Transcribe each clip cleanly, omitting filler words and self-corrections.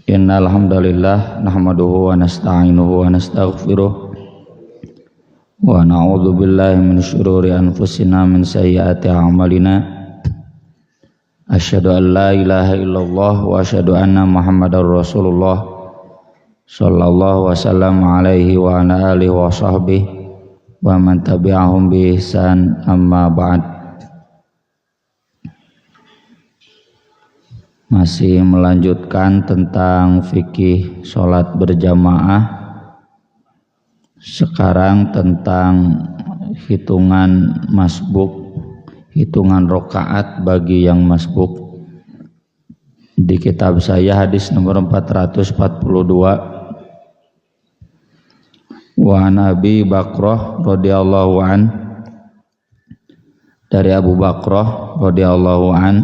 Innal hamdalillah nahmaduhu wa nasta'inuhu wa nastaghfiruh wa na'udzu billahi min syururi anfusina min sayyiati a'malina. Asyhadu an la ilaha illallah wa asyhadu anna Muhammadar Rasulullah sallallahu wasallam alaihi wa ala alihi wa sahbihi wa man tabi'ahum bi ihsan, amma ba'd. Masih melanjutkan tentang fikih sholat berjamaah. Sekarang tentang hitungan masbuk, hitungan rokaat bagi yang masbuk. Di kitab saya hadis nomor 442. Wa Abi Bakrah radhiyallahu an, dari Abu Bakrah radhiyallahu an,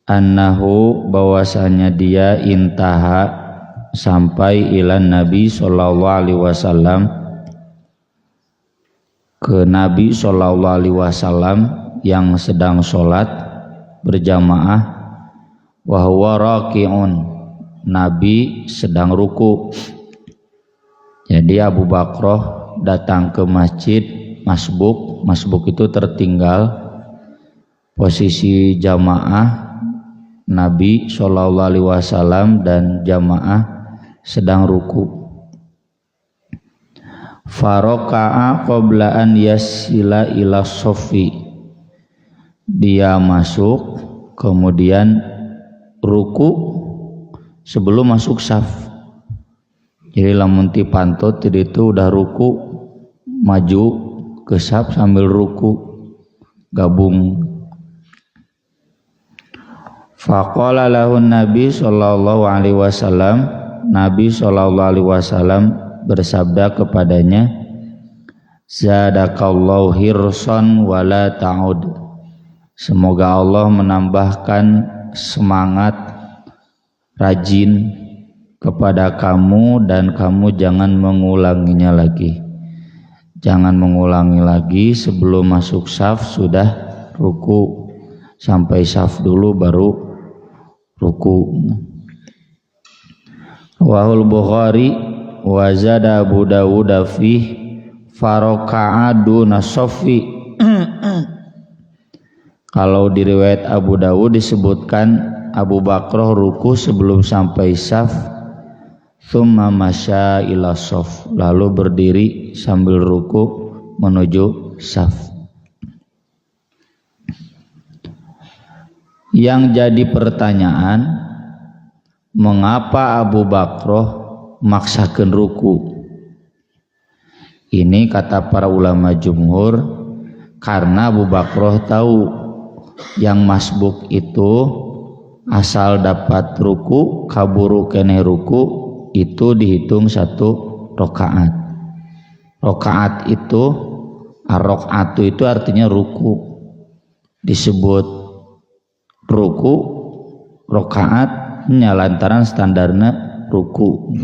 annahu bahwasanya dia intaha sampai ilan Nabi sallallahu alaihi wasallam, ke Nabi sallallahu alaihi wasallam yang sedang sholat berjamaah, wa huwa raki'un, Nabi sedang ruku. Jadi Abu Bakrah datang ke masjid masbuk. Masbuk itu tertinggal, posisi jamaah Nabi sallallahu alaihi wasallam dan jamaah sedang ruku. Faraka'a qabla an yasila ila sofi, dia masuk kemudian ruku sebelum masuk saf. Jadi lamun ti pantut jadi itu udah ruku, maju ke saf sambil ruku, gabung. Faqala lahun Nabi sallallahu alaihi wasallam, Nabi sallallahu alaihi wasallam bersabda kepadanya, zadakallahu hirsan wala ta'ud, semoga Allah menambahkan semangat, rajin kepada kamu dan kamu jangan mengulanginya lagi. Jangan mengulangi lagi, sebelum masuk saf sudah ruku, sampai saf dulu baru ruku. Wahul Bukhari wa zada Abu Dawud fi faraka'a duna sofi. Kalau di riwayat Abu Dawud disebutkan Abu Bakrah ruku sebelum sampai saf, thumma masya ila sof, lalu berdiri sambil ruku menuju saf. Yang jadi pertanyaan, mengapa Abu Bakrah maksakeun ruku? Ini kata para ulama jumhur, karena Abu Bakrah tahu yang masbuk itu asal dapat ruku, kaburu keneh ruku, itu dihitung satu rokaat. Rokaat itu, ar-rokaatu itu artinya ruku. Disebut ruku, rokaat, lantaran standarnya ruku.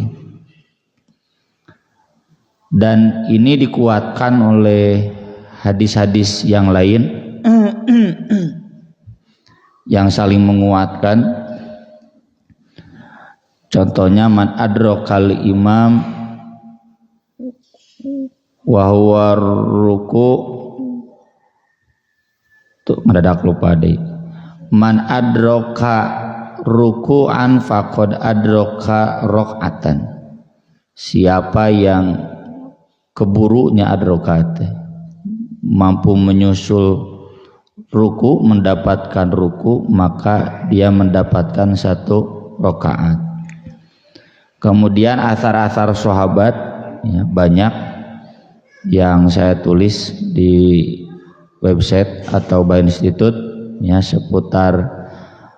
Dan ini dikuatkan oleh hadis-hadis yang lain yang saling menguatkan. Contohnya man adrokal imam wa huwa ruku, tuh mendadak lupa deh. Man adroka ruku'an faqad adroka rok'atan, siapa yang keburunya adrokat, mampu menyusul ruku, mendapatkan ruku, maka dia mendapatkan satu rokaat. Kemudian asar-asar sahabat ya, banyak yang saya tulis di website atau by institute ya, seputar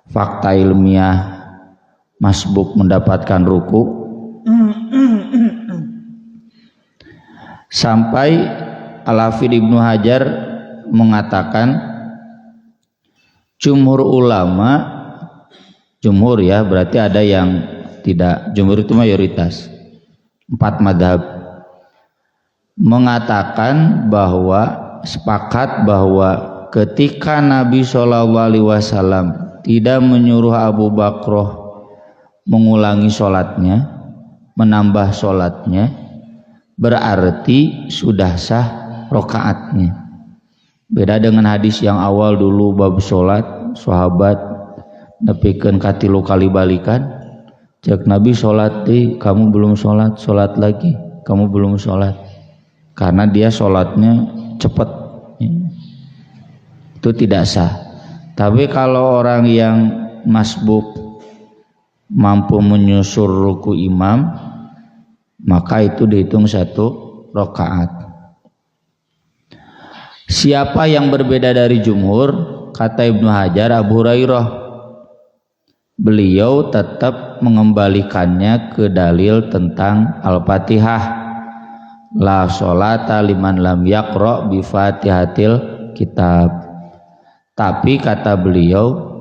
fakta ilmiah masbuk mendapatkan ruku. Sampai Al-Hafidz Ibnu Hajar mengatakan, jumhur ulama, jumhur ya berarti ada yang tidak, jumhur itu mayoritas, 4 madhab, mengatakan bahwa sepakat bahwa ketika Nabi SAW tidak menyuruh Abu Bakrah mengulangi sholatnya, menambah sholatnya, berarti sudah sah rokaatnya. Beda dengan hadis yang awal dulu bab sholat, sahabat nepikeun ka 3 kali balikan, cek Nabi sholat deh, kamu belum sholat, sholat lagi, kamu belum sholat, karena dia sholatnya cepat. Itu tidak sah. Tapi kalau orang yang masbuk mampu menyusul ruku imam, maka itu dihitung 1 rakaat. Siapa yang berbeda dari jumhur? Kata Ibnu Hajar, Abu Hurairah, beliau tetap mengembalikannya ke dalil tentang Al-Fatihah. La sholata liman lam yaqra bi Fatihatil kitab. Tapi kata beliau,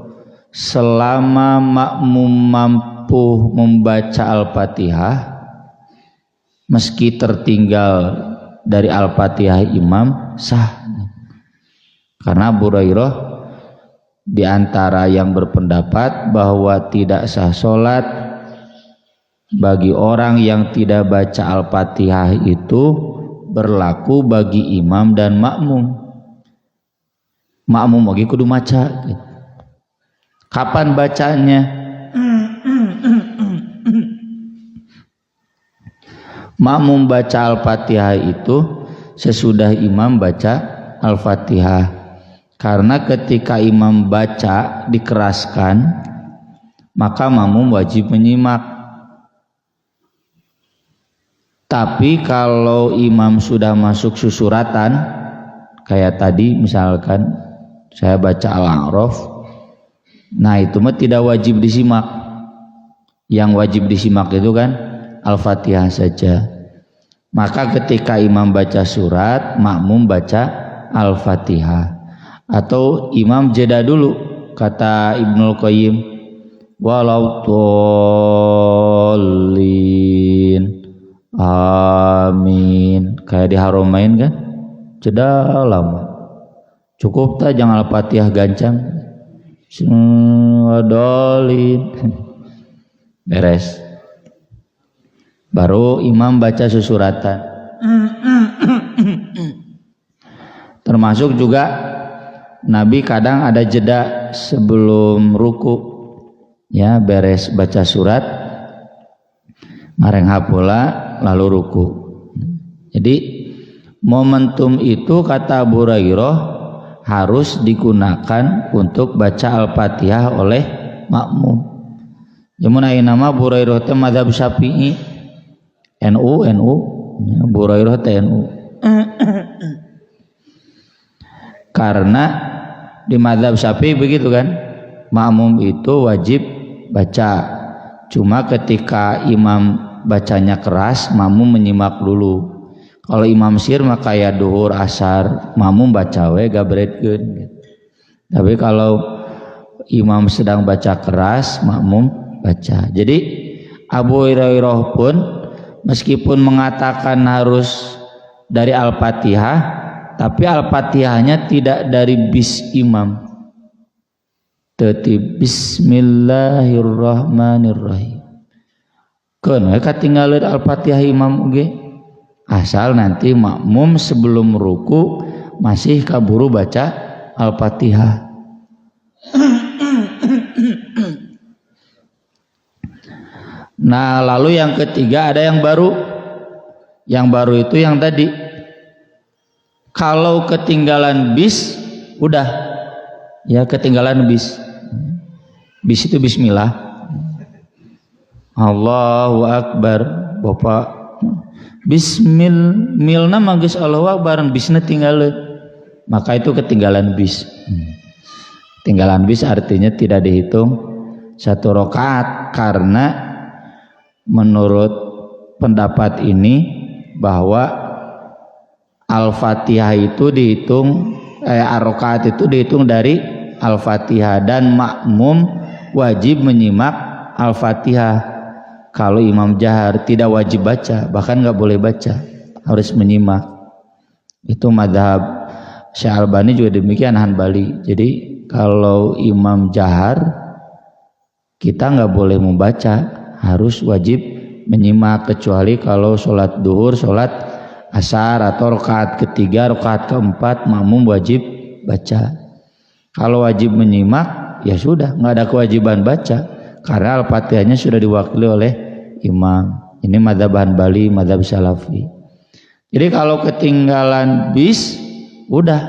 selama makmum mampu membaca Al-Fatihah, meski tertinggal dari Al-Fatihah imam, sah. Karena Abu Hurairah di antara yang berpendapat bahwa tidak sah sholat bagi orang yang tidak baca Al-Fatihah itu berlaku bagi imam dan makmum. Makmum lagi kudu maca. Kapan bacanya? Makmum baca Al-Fatihah itu sesudah imam baca Al-Fatihah. Karena ketika imam baca dikeraskan, maka makmum wajib menyimak. Tapi kalau imam sudah masuk susuratan, kayak tadi misalkan saya baca Al-A'raf, nah itu mah tidak wajib disimak. Yang wajib disimak itu kan Al-Fatihah saja. Maka ketika imam baca surat, makmum baca Al-Fatihah. Atau imam jeda dulu, kata Ibnul Qayyim, walau tolin amin, kayak di Haramain kan, jeda lama, cukup tak jangan Al-Fatihah gancang, dolin, beres, baru imam baca susuratan. Termasuk juga Nabi kadang ada jeda sebelum ruku, ya, beres baca surat marengha pula lalu ruku. Jadi momentum itu kata Abu Hurairah harus digunakan untuk baca Al-Fatihah oleh makmum. Jamun aya nama Abu Hurairah teh mazhab Syafi'i, NU, Abu Hurairah teh NU. Karena di mazhab Syafi'i begitu kan, makmum itu wajib baca. Cuma ketika imam bacanya keras, makmum menyimak dulu. Kalau imam sir maka ya duhur asar, makmum baca we gabretkeun. Tapi kalau imam sedang baca keras, makmum baca. Jadi Abu Hurairah pun meskipun mengatakan harus dari Al-Fatihah, tapi Al-Fatihahnya tidak dari bis imam, tetapi Bismillahirrahmanirrahim. Keun katinggalan Al-Fatihah imam oge, asal nanti makmum sebelum ruku masih kaburu baca Al-Fatihah. Nah, lalu yang ketiga ada yang baru. Yang baru itu yang tadi, kalau ketinggalan bis, udah ya ketinggalan bis. Bis itu bismillah. Allahu Akbar. Bapak bismillah magis Allahu Akbar, bisna tinggalan. Maka itu ketinggalan bis. Ketinggalan bis artinya tidak dihitung 1 rakaat, karena menurut pendapat ini bahwa Al-Fatihah itu dihitung, rakaat itu dihitung dari Al-Fatihah, dan makmum wajib menyimak Al-Fatihah. Kalau imam jahar tidak wajib baca, bahkan nggak boleh baca, harus menyimak. Itu mazhab Syekh Albani juga demikian, Hanbali. Jadi kalau imam jahar kita nggak boleh membaca, harus wajib menyimak, kecuali kalau sholat duhur, sholat asar atau rakaat ketiga, rakaat keempat makmum wajib baca. Kalau wajib menyimak ya sudah, nggak ada kewajiban baca karena Al-Fatihahnya sudah diwakili oleh imam. Ini mazhab Hanbali, mazhab Salafi. Jadi kalau ketinggalan bis, udah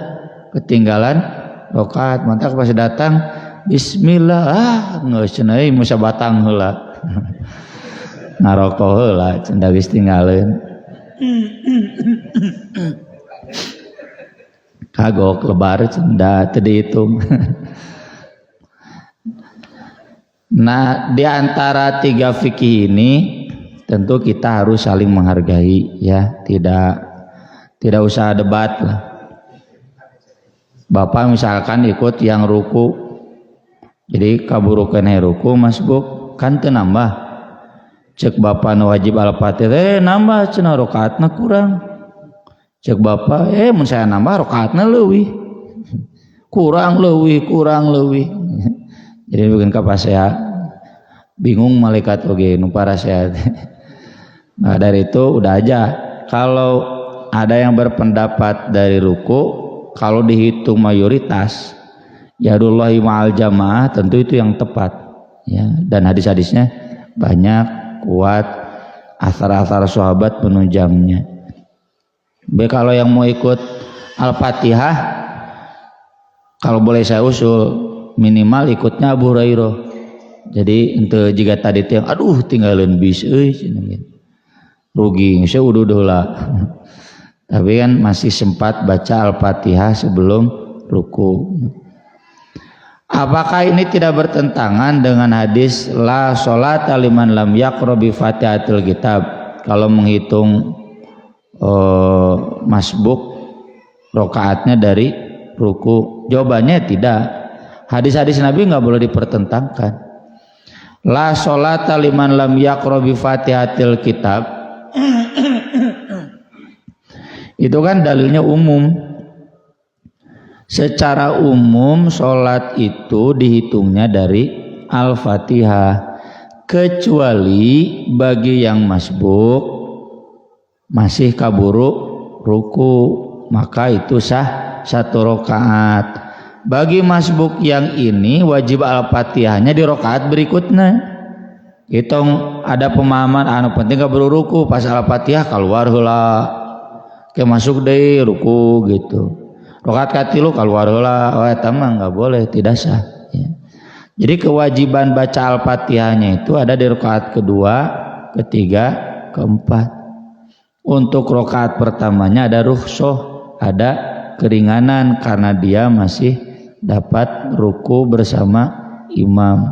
ketinggalan rakaat, mantap pas datang bismillah, nggak cenai musa batang heula. Ngaroko heula cenah geus tinggalin. Kagok lebar cenah teu dihitung. Nah, di antara tiga fikih ini tentu kita harus saling menghargai ya, tidak usah debat lah. Bapak misalkan ikut yang ruku, jadi kaburukan ruku masbuk kan teu nambah, cek bapak nu wajib Al-Fatihah nambah cenah rakaatna kurang, cek bapak mun saya nambah rakaatna leuwih, kurang leuwih. Jadi bikin kapasehat, bingung malaikat oge nu parasehat. Nah dari itu udah aja, kalau ada yang berpendapat dari ruku, kalau dihitung mayoritas yadullahi ma'al jamaah, tentu itu yang tepat ya, dan hadis-hadisnya banyak kuat, asar-asar sahabat penunjangnya. Kalau yang mau ikut Al-Fatihah, kalau boleh saya usul minimal ikutnya Abu Hurairah. Jadi ente jika tadi tiang aduh tinggalin bis rugi saya udah lah. Tapi kan masih sempat baca Al-Fatihah sebelum ruku. Apakah ini tidak bertentangan dengan hadis la sholata liman lam yaqra bi Fatihatil kitab? Kalau menghitung masbuk rokaatnya dari ruku, jawabannya tidak. Hadis-hadis Nabi nggak boleh dipertentangkan. La sholata liman lam yaqra bi Fatihatil kitab itu kan dalilnya umum. Secara umum sholat itu dihitungnya dari Al-Fatihah, kecuali bagi yang masbuk masih kaburu ruku, maka itu sah satu rakaat. Bagi masbuk yang ini wajib Al-Fatihahnya di rakaat berikutnya. Hitung ada pemahaman anu penting kaburu ruku, pas Al-Fatihah keluar heula ke masuk deui ruku gitu. Rakaat katilu keluar heula, oh eta mah enggak boleh, tidak sah ya. Jadi kewajiban baca Al-Fatihahnya itu ada di rakaat kedua, ketiga, keempat. Untuk rakaat pertamanya ada rukhsah, ada keringanan karena dia masih dapat ruku bersama imam.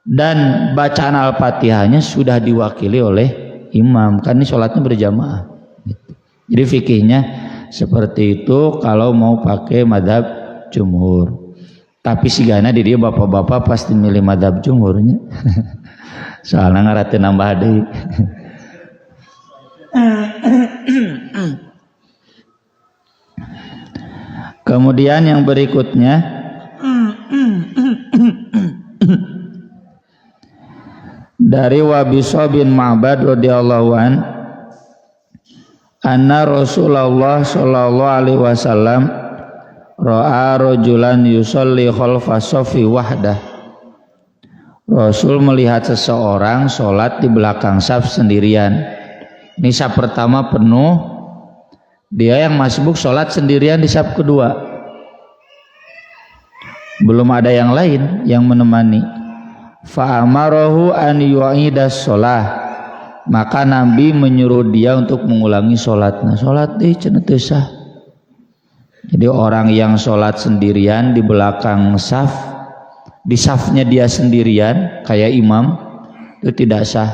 Dan bacaan Al-Fatihahnya sudah diwakili oleh imam, kan ini sholatnya berjamaah gitu. Jadi fikihnya seperti itu kalau mau pakai madhab jumhur. Tapi sigana di dia bapak-bapak pasti milih madhab jumhurnya. Soalnya ngaratin nambah deui. Kemudian yang berikutnya dari Wabisa bin Ma'bad radhiyallahu an, anna Rasulullah sallallahu alaihi wasallam ra'a rajulan yusalli khalfa shafi wahdah. Rasul melihat seseorang sholat di belakang saf sendirian. Ini saf pertama penuh, dia yang masbuk sholat sendirian di saf kedua, belum ada yang lain yang menemani. Fa'amarahu an yu'idas sholah, maka Nabi menyuruh dia untuk mengulangi sholatnya. Sholat deh cenah teu sah. Jadi orang yang sholat sendirian di belakang saf, di safnya dia sendirian kayak imam, itu tidak sah.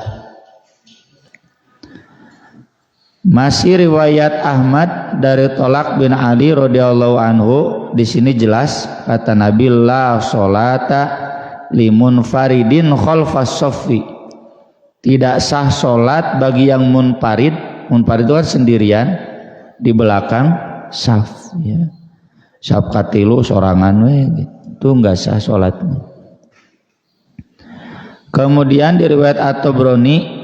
Masih riwayat Ahmad dari Tolak bin Ali radhiyallahu anhu, di sini jelas kata Nabi la sholata limun faridin khalfas shaffi. Tidak sah sholat bagi yang munfarid. Munfarid itu kan sendirian di belakang saf ya. Saf katilu sorangan we gitu. Itu enggak sah sholatnya. Kemudian di riwayat At-Tabrani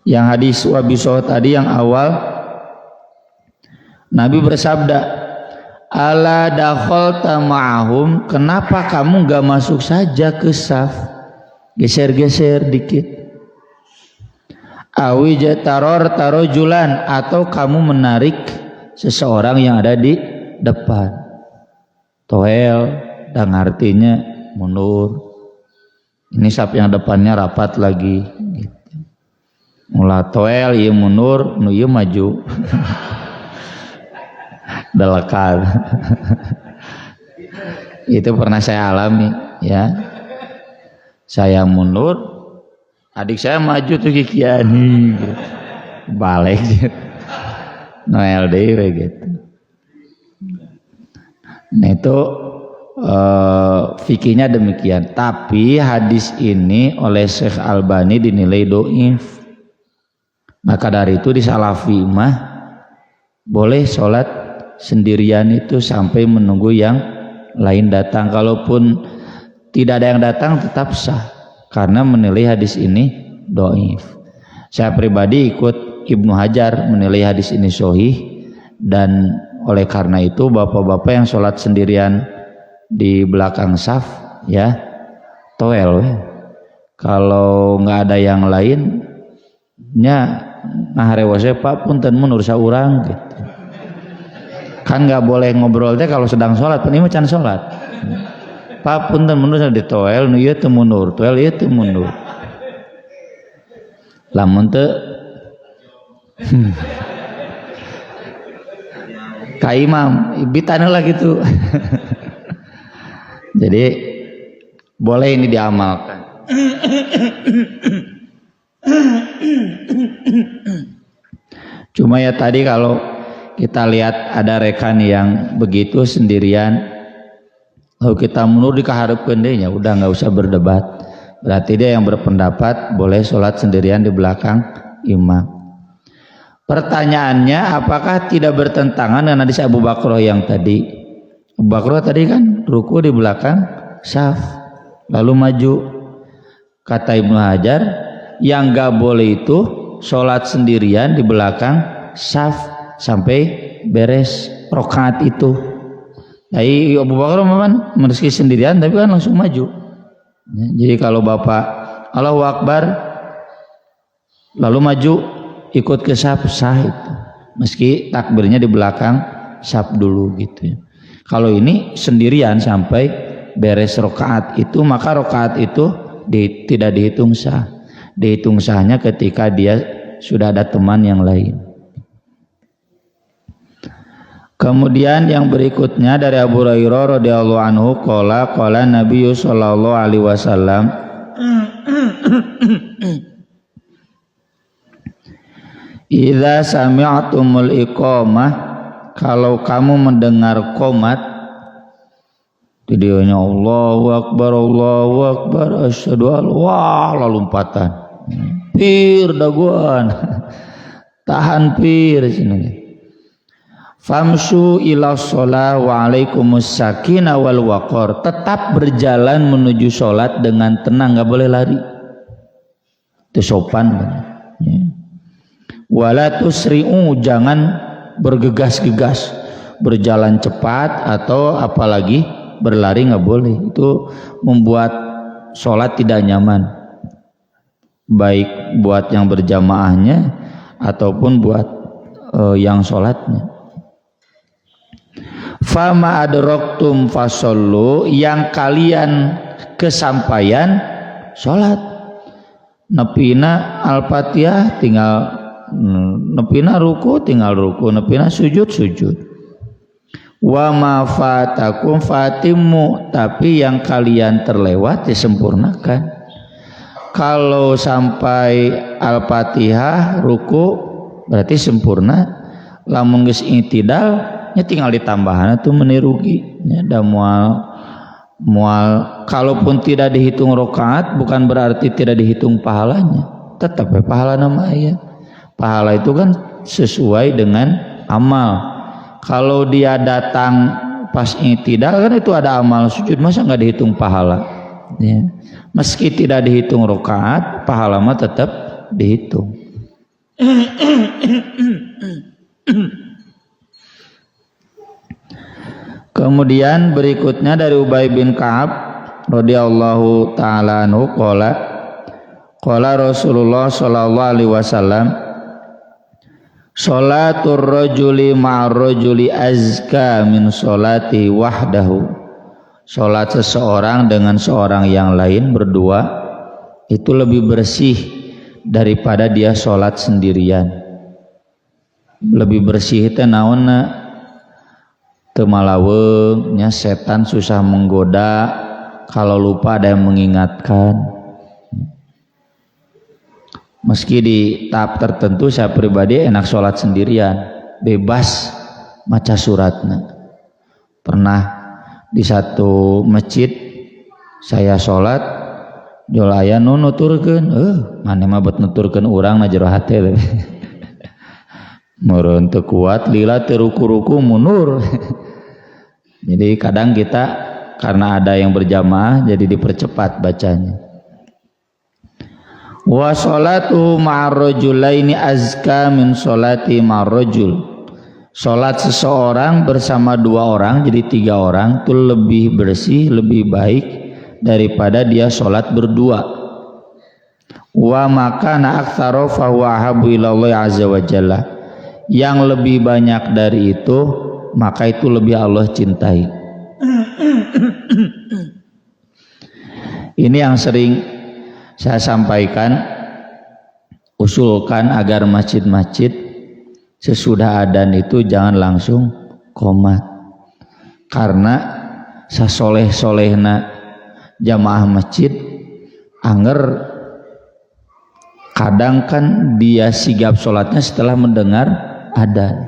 yang hadis Wabisoh tadi yang awal, Nabi bersabda, ala dakhalta ma'ahum, kenapa kamu gak masuk saja ke saf, geser-geser dikit. Awi jataror tarojulan, atau kamu menarik seseorang yang ada di depan. Toel dan artinya mundur. Ini saf yang depannya rapat lagi gitu. Mula toel ieu mundur, nu ieu maju. Delekat. Itu pernah saya alami ya. Saya mundur, adik saya maju tuh kikian gitu. Balik gitu. Noel dewe gitu. Nah itu fikihnya demikian. Tapi hadis ini oleh Syekh Albani dinilai dhaif. Maka dari itu di Salafi mah boleh sholat sendirian itu sampai menunggu yang lain datang. Kalaupun tidak ada yang datang tetap sah, karena menilai hadis ini dhaif. Saya pribadi ikut Ibnu Hajar menilai hadis ini sahih, dan oleh karena itu bapak-bapak yang sholat sendirian di belakang saf ya toel. Kalau nggak ada yang lain nya ngaharewase Pak punten mundur saurang gitu. Kan nggak boleh ngobrol teh kalau sedang sholat, ini mah can sholat. Pak punten mundur di toel, nu ieu teu mundur, toel ieu teu mundur. Lamun teu ka imam bitana lah gitu. Jadi boleh ini diamalkan. Cuma ya tadi kalau kita lihat ada rekan yang begitu sendirian, lalu kita mundur dikaharepkeun deui nya, udah nggak usah berdebat. Berarti dia yang berpendapat boleh sholat sendirian di belakang imam. Pertanyaannya, apakah tidak bertentangan dengan hadis Abu Bakrah yang tadi? Abu Bakrah tadi kan ruku di belakang saf, lalu maju. Kata Ibnu Hajar, yang gak boleh itu sholat sendirian di belakang saf sampai beres rokaat itu. Jadi Abu Bakar memang meski sendirian tapi kan langsung maju. Jadi kalau bapak Allahu Akbar lalu maju ikut ke saf sah itu, meski takbirnya di belakang saf dulu gitu ya. Kalau ini sendirian sampai beres rokaat itu, maka rokaat itu tidak dihitung sah. Dihitung sahnya ketika dia sudah ada teman yang lain. Kemudian yang berikutnya dari Abu Hurairah radhiyallahu anhu qala Nabi sallallahu alaihi wasallam, idza sami'tumul iqamah, kalau kamu mendengar qomat, videonya Allahu Akbar asyhadu an wah lompatan pir daguan tahan pir sini. Famsu ila sholat wa alaikumus sakinah wal waqar, tetap berjalan menuju sholat dengan tenang, nggak boleh lari, itu sopan ya. Wala tusri'u, jangan bergegas-gegas berjalan cepat atau apalagi berlari, nggak boleh, itu membuat sholat tidak nyaman, baik buat yang berjamaahnya ataupun buat yang sholatnya. Fama adraktum fasollu, yang kalian kesampaian sholat, nepina al-fatihah tinggal nepina ruku tinggal ruku, nepina sujud. Wa ma fatakum fatimmu, tapi yang kalian terlewat disempurnakan. Kalau sampai al-fatihah ruku berarti sempurna, lamun geus i'tidal nya tinggal ditambahan itu menirugi ya, da mual kalaupun tidak dihitung rakaat bukan berarti tidak dihitung pahalanya, tetap pahala nama ya. Pahala itu kan sesuai dengan amal. Kalau dia datang pas i'tidal kan itu ada amal sujud, masa nggak dihitung pahala ya. Meski tidak dihitung rakaat, pahala mah tetap dihitung. Kemudian berikutnya dari Ubay bin Ka'ab radhiyallahu taala anhu qala Rasulullah sallallahu alaihi wasallam sholatur rajuli ma'ar rajuli azka min sholati wahdahu. Sholat seseorang dengan seorang yang lain berdua itu lebih bersih daripada dia sholat sendirian. Lebih bersih itu naonna teu malaweung nya, setan susah menggoda, kalau lupa ada yang mengingatkan. Meski di tahap tertentu saya pribadi enak sholat sendirian, bebas maca suratna. Pernah di satu masjid saya sholat, jol aya nu nuturkeun, maneh mah bet nuturkeun urang na jero hate. Meureun teu kuat lila teu ruku-ruku mundur. Jadi kadang kita karena ada yang berjamaah jadi dipercepat bacanya. Wa sholatu ma'ar rajulaini azka min sholati ma'ar rajul. Sholat seseorang bersama dua orang jadi tiga orang itu lebih bersih, lebih baik daripada dia sholat berdua. Wa makana aktsara fa huwa ahabbu ilallahi azza wa jalla. Yang lebih banyak dari itu maka itu lebih Allah cintai. Ini yang sering saya sampaikan, usulkan agar masjid-masjid sesudah adzan itu jangan langsung qomat, karena sasoleh-solehna jamaah masjid anger kadang kan dia sigap sholatnya setelah mendengar adzan,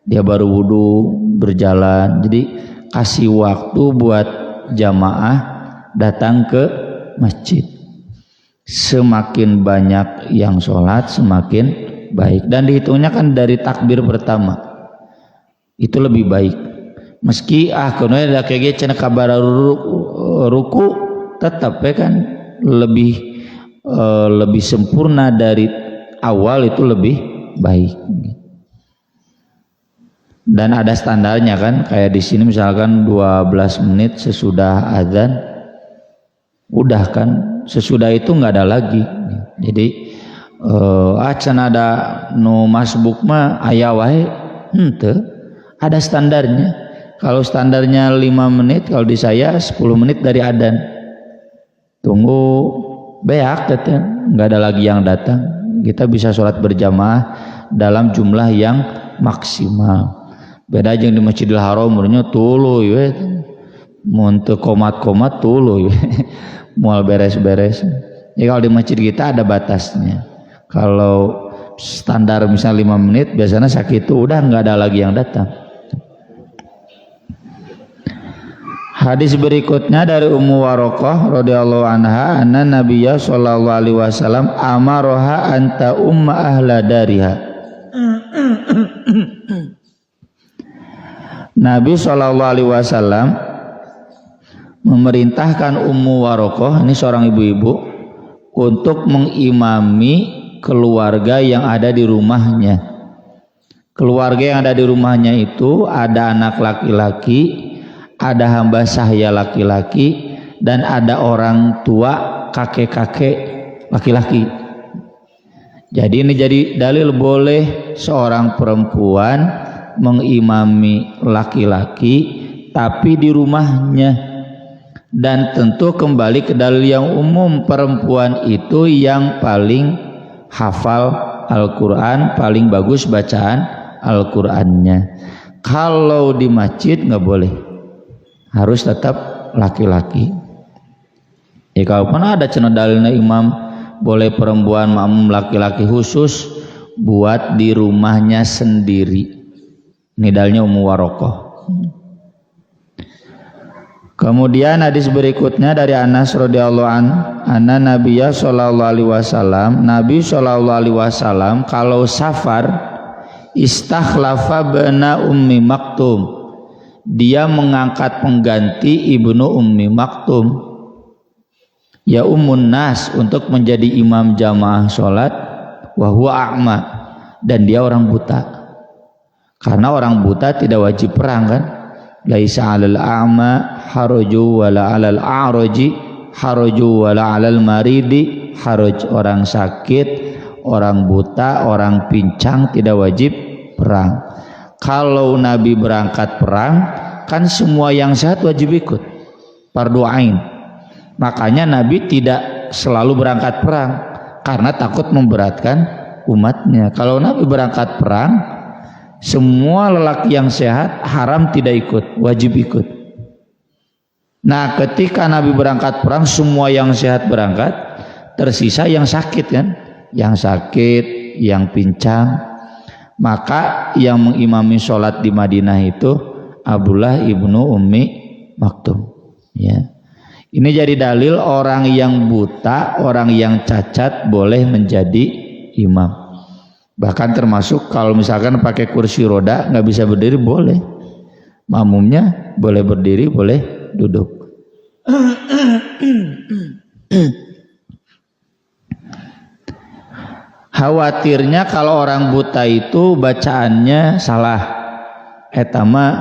dia baru wudu berjalan. Jadi kasih waktu buat jamaah datang ke masjid. Semakin banyak yang sholat semakin baik, dan dihitungnya kan dari takbir pertama itu lebih baik. Meski kuno ada kayak cenah kabar ruku tetap ya kan lebih sempurna dari awal, itu lebih baik. Dan ada standarnya kan, kayak di sini misalkan 12 menit sesudah azan, udah kan, sesudah itu nggak ada lagi. Jadi can ada nu masbuk mah aya wae, henteu ada standarnya. Kalau standarnya 5 menit, kalau di saya 10 menit dari adzan. Tunggu beak teteh, nggak ada lagi yang datang. Kita bisa sholat berjamaah dalam jumlah yang maksimal. Beda jeung di Masjidil Haram murnya tuluy we. Mun teu komat-komat tuluy we. Moal beres-beres. Ya kalau di masjid kita ada batasnya. Kalau standar misalnya 5 menit, biasanya sakitu udah nggak ada lagi yang datang. Hadis berikutnya dari Ummu Waraqah radhiyallahu anha, anna Nabiyya sallallahu alaihi wasallam amaroha anta umma ahla dariha. Nabi sallallahu alaihi wasallam memerintahkan Ummu Waraqah, ini seorang ibu-ibu, untuk mengimami keluarga yang ada di rumahnya. Keluarga yang ada di rumahnya itu ada anak laki-laki, ada hamba sahaya laki-laki, dan ada orang tua kakek-kakek laki-laki. Jadi ini jadi dalil boleh seorang perempuan mengimami laki-laki tapi di rumahnya. Dan tentu kembali ke dalil yang umum, perempuan itu yang paling hafal Al-Quran, paling bagus bacaan Al-Qurannya. Kalau di masjid nggak boleh, harus tetap laki-laki. Ya kalau pernah ada cenah dalilnya imam boleh perempuan makmum laki-laki khusus buat di rumahnya sendiri. Ini dalilnya Ummu Waraqah. Kemudian hadis berikutnya dari Anas radhiyallahu anna Nabiyya sallallahu alaihi wasallam, Nabi sallallahu alaihi wasallam kalau safar istakhlafa bana Ummi Maktum, dia mengangkat pengganti Ibnu Ummi Maktum ya ummun nas untuk menjadi imam jamaah sholat wa huwa a'ma, dan dia orang buta. Karena orang buta tidak wajib perang kan, laisa 'alal a'ma haraju wala 'alal a'raji haraju wala 'alal maridi haraj. Orang sakit, orang buta, orang pincang tidak wajib perang. Kalau Nabi berangkat perang kan semua yang sehat wajib ikut, fardu ain. Makanya Nabi tidak selalu berangkat perang karena takut memberatkan umatnya. Kalau Nabi berangkat perang, semua lelaki yang sehat haram tidak ikut, wajib ikut. Nah, ketika Nabi berangkat perang, semua yang sehat berangkat, tersisa yang sakit kan, yang sakit, yang pincang. Maka yang mengimami sholat di Madinah itu Abdullah ibnu Ummi Maktum. Ya. Ini jadi dalil orang yang buta, orang yang cacat boleh menjadi imam. Bahkan termasuk kalau misalkan pakai kursi roda nggak bisa berdiri boleh. Makmumnya boleh berdiri, boleh duduk. Khawatirnya kalau orang buta itu bacaannya salah. Eta mah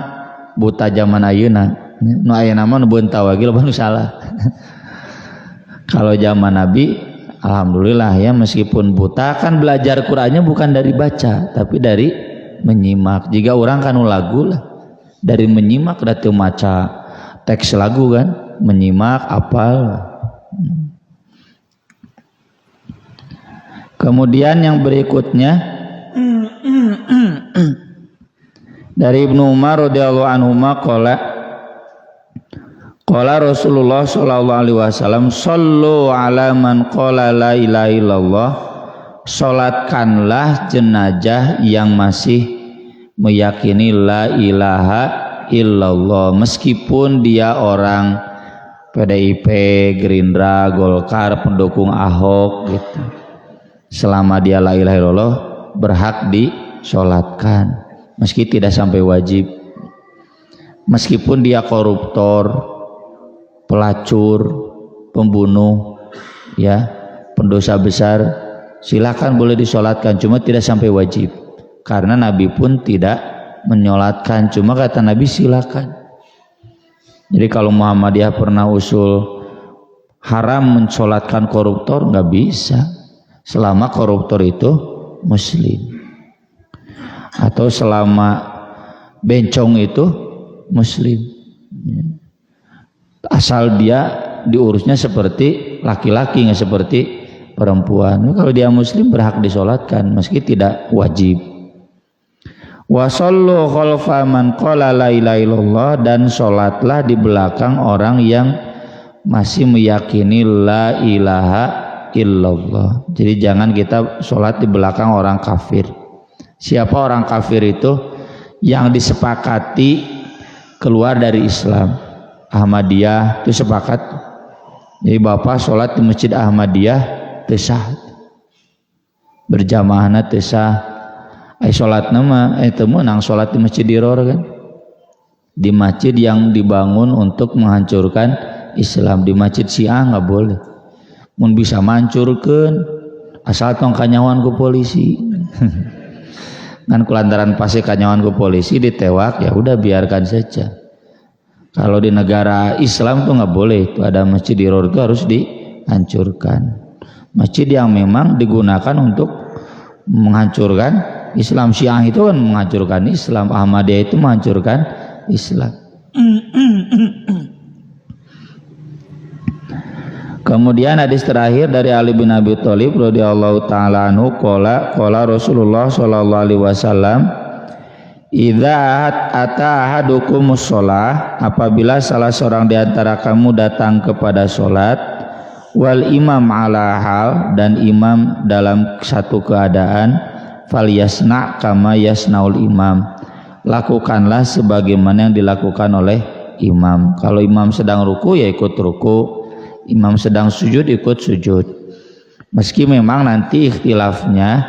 buta zaman ayeuna. Nu ayeuna mah nu beunta wae nu salah. Kalau zaman Nabi alhamdulillah ya, meskipun buta kan belajar Qur'annya bukan dari baca tapi dari menyimak. Jika orang kan lagu lah dari menyimak dateu maca teks lagu kan, menyimak apal. Kemudian yang berikutnya dari Ibnu Umar radhiyallahu anhu qala Rasulullah sallallahu alaihi wasallam sallu ala man qala la ilaha illallah, salatkanlah jenazah yang masih meyakini la ilaha illallah meskipun dia orang PDIP, Gerindra, Golkar, pendukung Ahok gitu. Selama dia la ilaha illallah berhak disolatkan meski tidak sampai wajib. Meskipun dia koruptor, pelacur, pembunuh, ya, pendosa besar, silakan boleh disolatkan, cuma tidak sampai wajib. Karena Nabi pun tidak menyolatkan, cuma kata Nabi silakan. Jadi kalau Muhammadiyah pernah usul haram mensolatkan koruptor, nggak bisa. Selama koruptor itu muslim, atau selama bencong itu muslim, asal dia diurusnya seperti laki-laki nggak seperti perempuan. Kalau dia muslim berhak disolatkan meski tidak wajib. Wa sallu khalfa man qala la ilaha illallah, dan solatlah di belakang orang yang masih meyakini la ilaha illallah. Jadi jangan kita sholat di belakang orang kafir. Siapa orang kafir itu? Yang disepakati keluar dari Islam. Ahmadiyah itu sepakat. Jadi bapak sholat di masjid Ahmadiyah tesah, berjamaahna tesah. Sholat nama itu menang sholat di masjid Diror kan, di masjid yang dibangun untuk menghancurkan Islam. Di masjid Syiah nggak boleh. Mun bisa mancurkeun asal tong kanyawan ku polisi. Kan kulantaran pasti kanyawan ku polisi ditewak, ya udah biarkan saja. Kalau di negara Islam tuh nggak boleh, itu ada masjid di Diror itu harus dihancurkan. Masjid yang memang digunakan untuk menghancurkan Islam. Syiah itu kan menghancurkan Islam, Ahmadiyah itu menghancurkan Islam. Kemudian hadis terakhir dari Ali bin Abi Thalib radhiyallahu taala anhu qala Rasulullah sallallahu alaihi wasallam, idza ata ahadukumus shalah, apabila salah seorang di antara kamu datang kepada salat, wal imam ala hal, dan imam dalam satu keadaan, falyasna kama yasnaul imam, lakukanlah sebagaimana yang dilakukan oleh imam. Kalau imam sedang ruku ya ikut ruku, imam sedang sujud ikut sujud. Meski memang nanti ikhtilafnya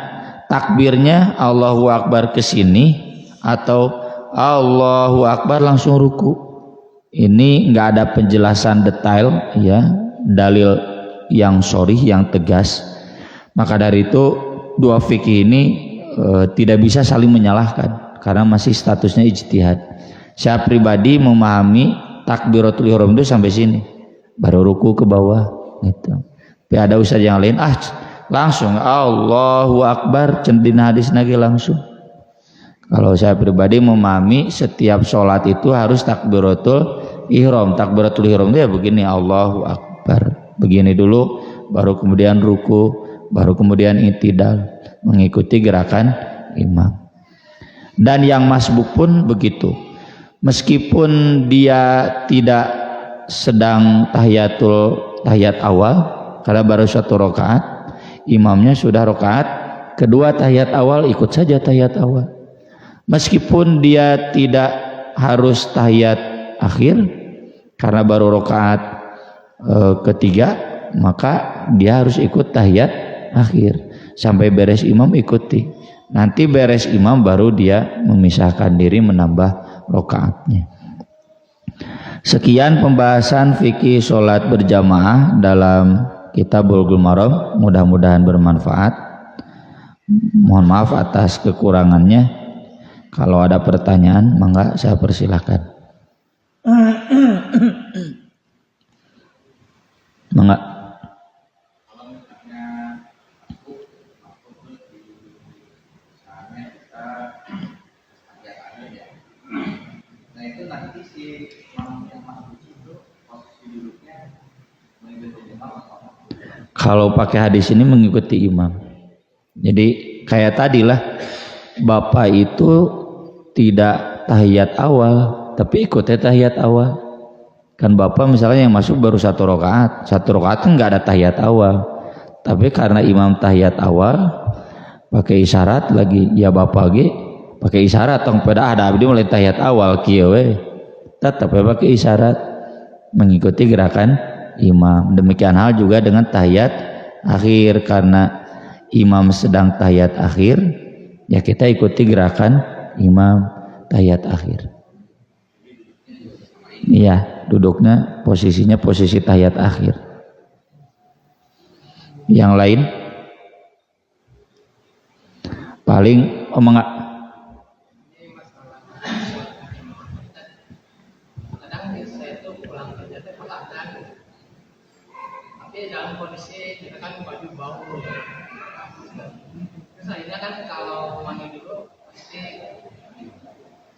takbirnya Allahu Akbar ke sini atau Allahu Akbar langsung ruku. Ini nggak ada penjelasan detail ya, dalil yang sharih yang tegas. Maka dari itu dua fikih ini tidak bisa saling menyalahkan karena masih statusnya ijtihad. Saya pribadi memahami takbiratul ihram itu sampai sini, baru ruku ke bawah gitu. Tapi ada ustaz yang lain langsung Allahu Akbar cendina hadis lagi langsung. Kalau saya pribadi memahami setiap sholat itu harus takbiratul ihram. Takbiratul ihram itu ya begini, Allahu Akbar begini dulu, baru kemudian ruku, baru kemudian i'tidal, mengikuti gerakan imam. Dan yang masbuk pun begitu, meskipun dia tidak sedang tahiyat awal karena baru satu rakaat, imamnya sudah rakaat kedua tahiyat awal, ikut saja tahiyat awal. Meskipun dia tidak harus tahiyat akhir karena baru rakaat ketiga, maka dia harus ikut tahiyat akhir sampai beres imam ikuti. Nanti beres imam baru dia memisahkan diri menambah rakaatnya. Sekian pembahasan fikih sholat berjamaah dalam kitab Bulughul Maram, mudah-mudahan bermanfaat. Mohon maaf atas kekurangannya. Kalau ada pertanyaan, mangga saya persilahkan. Mangga. Nah itu nanti si imam yang masuk itu posisi duduknya mengikuti imam atau apa? Kalau pakai hadis ini mengikuti imam. Jadi kayak tadilah, bapak itu tidak tahiyat awal, tapi ikutnya tahiyat awal. Kan bapak misalnya yang masuk baru satu rakaat kan nggak ada tahiyat awal. Tapi karena imam tahiyat awal, pakai isyarat lagi, ya bapak ge pakai isyarat tong pada ada abdi mulai tahiyat awal kieu we. Tetap pakai isyarat mengikuti gerakan imam. Demikian hal juga dengan tahiyat akhir, karena imam sedang tahiyat akhir, ya kita ikuti gerakan imam tahiyat akhir. Iya, duduknya posisinya posisi tahiyat akhir. Yang lain paling dalam kondisi kita kan baju bau. Terus akhirnya kan kalau mandi dulu pasti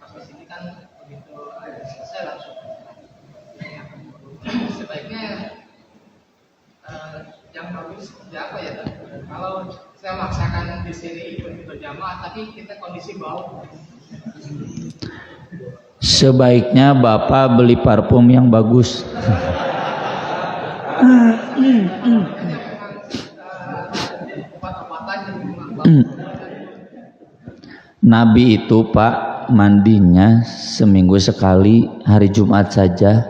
pas di sini kan begitu selesai langsung. Sebaiknya yang bagus seperti apa ya? Kalau saya maksakan di sini ikut berjamaah tapi kita kondisi bau. Sebaiknya bapak beli parfum yang bagus. Nabi itu Pak mandinya seminggu sekali, hari Jumat saja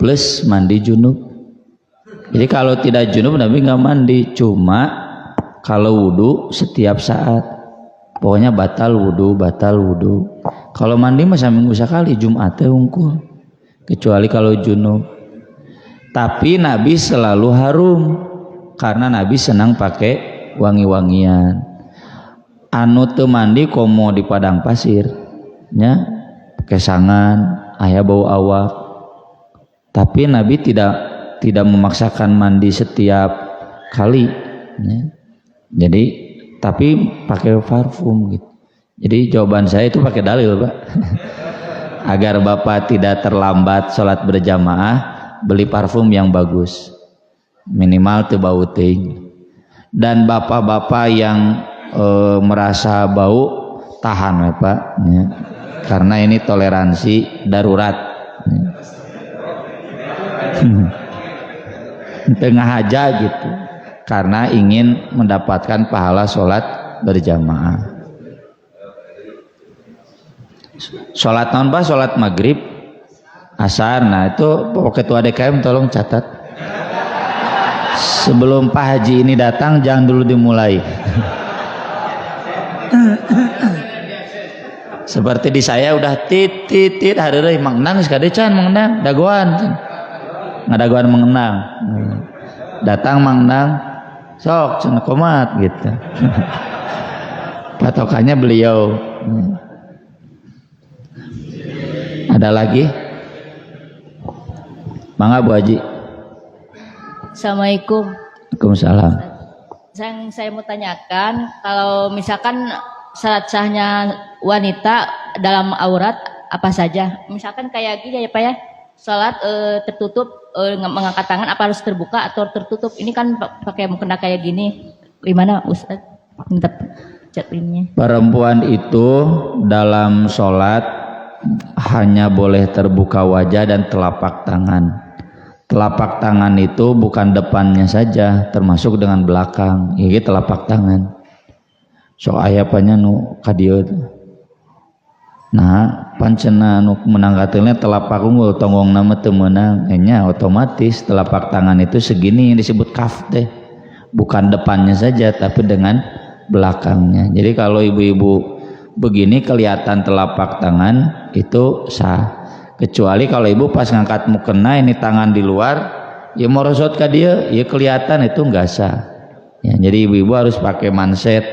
plus mandi junub. Jadi kalau tidak junub Nabi nggak mandi, cuma kalau wudhu setiap saat, pokoknya batal wudhu. Kalau mandi mah seminggu sekali, Jumatnya unggul, kecuali kalau junub. Tapi Nabi selalu harum karena Nabi senang pakai wangi-wangian. Anu teu mandi komo di padang pasir nya pakai sangan aya bau awak. Tapi Nabi tidak memaksakan mandi setiap kali ya. Jadi tapi pakai parfum gitu. Jadi jawaban saya itu pakai dalil, Pak. Agar Bapak tidak terlambat sholat berjamaah, beli parfum yang bagus, minimal teu bau teuing. Dan bapak-bapak yang merasa bau, tahan ya Pak ya. Karena ini toleransi darurat ya. Tengah aja gitu, karena ingin mendapatkan pahala sholat berjamaah. Sholat naon Pak? Sholat maghrib, asar. Nah itu ketua DKM tolong catat, sebelum Pak Haji ini datang jangan dulu dimulai. Seperti di saya udah tit hari mengenang sekali can mengenang dagoan ngadagoan mengenang datang mengenang sok cenah komat gitu. Patokannya beliau. Ada lagi? Mangga Bu Haji. Assalamualaikum. Waalaikumsalam. Saya mau tanyakan, kalau misalkan syarat sahnya wanita dalam aurat apa saja? Misalkan kayak gini ya Pak ya, salat tertutup, mengangkat tangan apa harus terbuka atau tertutup? Ini kan pakai mukena kayak gini. Gimana Ustaz? Minta jadwalnya. Perempuan itu dalam sholat hanya boleh terbuka wajah dan telapak tangan. Telapak tangan itu bukan depannya saja, termasuk dengan belakang. Ini telapak tangan. So ayapanya nu kadieu. Nah, pancena nu menang katelnya telapak unggul tonggong nama teu meunang. Nya otomatis telapak tangan itu segini yang disebut kaf teh. Bukan depannya saja tapi dengan belakangnya. Jadi kalau ibu-ibu begini kelihatan telapak tangan itu sah. Kecuali kalau ibu pas ngangkat mukena ini tangan di luar, ya morosot ka dia, ya kelihatan itu enggak sah. Ya, jadi ibu-ibu harus pakai manset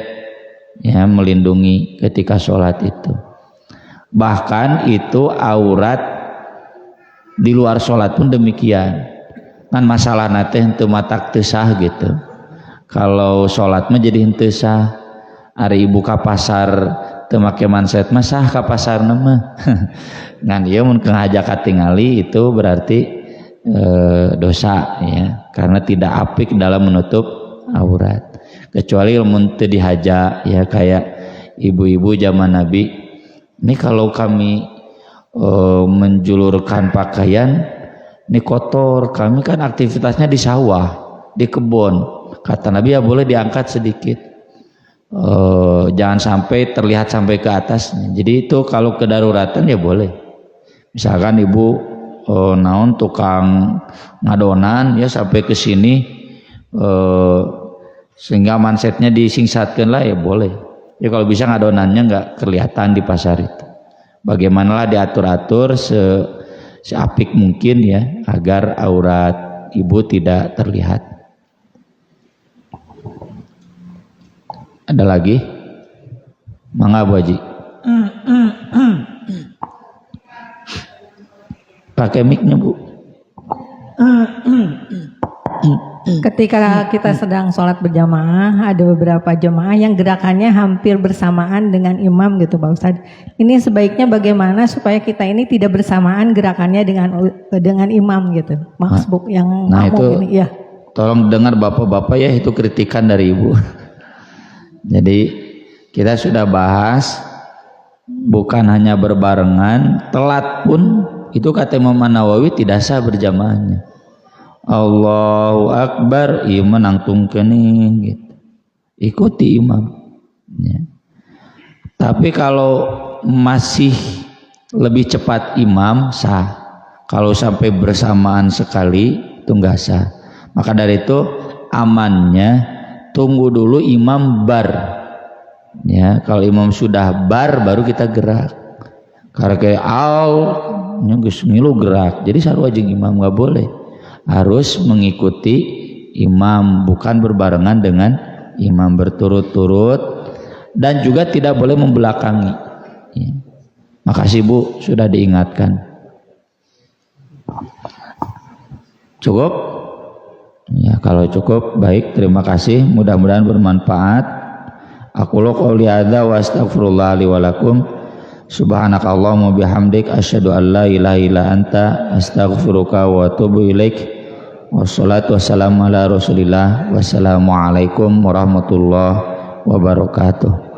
ya melindungi ketika sholat itu. Bahkan itu aurat di luar sholat pun demikian. Kan masalah nate henteu matak teu sah gitu. Kalau sholat mah jadi henteu sah. Ari ibu ka pasar teu make manset mah sah ka pasarna mah. Ngan ieu mun ngajak katingali itu berarti dosa ya, karena tidak apik dalam menutup aurat. Kecuali mun teu dihaja ya, kayak ibu-ibu zaman Nabi. Ini kalau kami menjulurkan pakaian ini kotor, kami kan aktivitasnya di sawah, di kebun. Kata Nabi ya boleh diangkat sedikit. Jangan sampai terlihat sampai ke atasnya. Jadi itu kalau kedaruratan ya boleh. Misalkan ibu naon tukang ngadonan ya sampai ke sini sehingga mansetnya disingsatkeun lah ya boleh. Ya kalau bisa ngadonannya nggak kelihatan di pasar itu. Bagaimanalah diatur-atur seapik mungkin ya agar aurat ibu tidak terlihat. Ada lagi? Mangga Bu Haji. Pakai mic-nya Bu. Ketika kita sedang sholat berjamaah, ada beberapa jamaah yang gerakannya hampir bersamaan dengan imam gitu Pak Ustadz. Ini sebaiknya bagaimana supaya kita ini tidak bersamaan gerakannya dengan imam gitu. Maksud yang makmum ini ya. Tolong dengar bapak-bapak ya, itu kritikan dari ibu. Jadi kita sudah bahas bukan hanya berbarengan, telat pun itu kata Imam Nawawi tidak sah berjamaahnya. Allahu Akbar, imam nangtungkeun gitu. Ikuti imam. Ya. Tapi kalau masih lebih cepat imam sah. Kalau sampai bersamaan sekali itu enggak sah. Maka dari itu amannya tunggu dulu imam bar. Ya, kalau imam sudah bar baru kita gerak. Karena kayak geus ngilu gerak. Jadi sarua jeung imam enggak boleh. Harus mengikuti imam, bukan berbarengan dengan imam, berturut-turut, dan juga tidak boleh membelakangi. Ya. Makasih Bu sudah diingatkan. Cukup? Ya, kalau cukup baik, terima kasih. Mudah-mudahan bermanfaat. Aku qouli hadza wa astaghfirullah li wa lakum. Subhanakallahumma bihamdik asyhadu an la ilaha illa anta astaghfiruka wa atubu ilaik. Wassalatu wassalamu ala Rasulillah. Wassalamualaikum warahmatullahi wabarakatuh.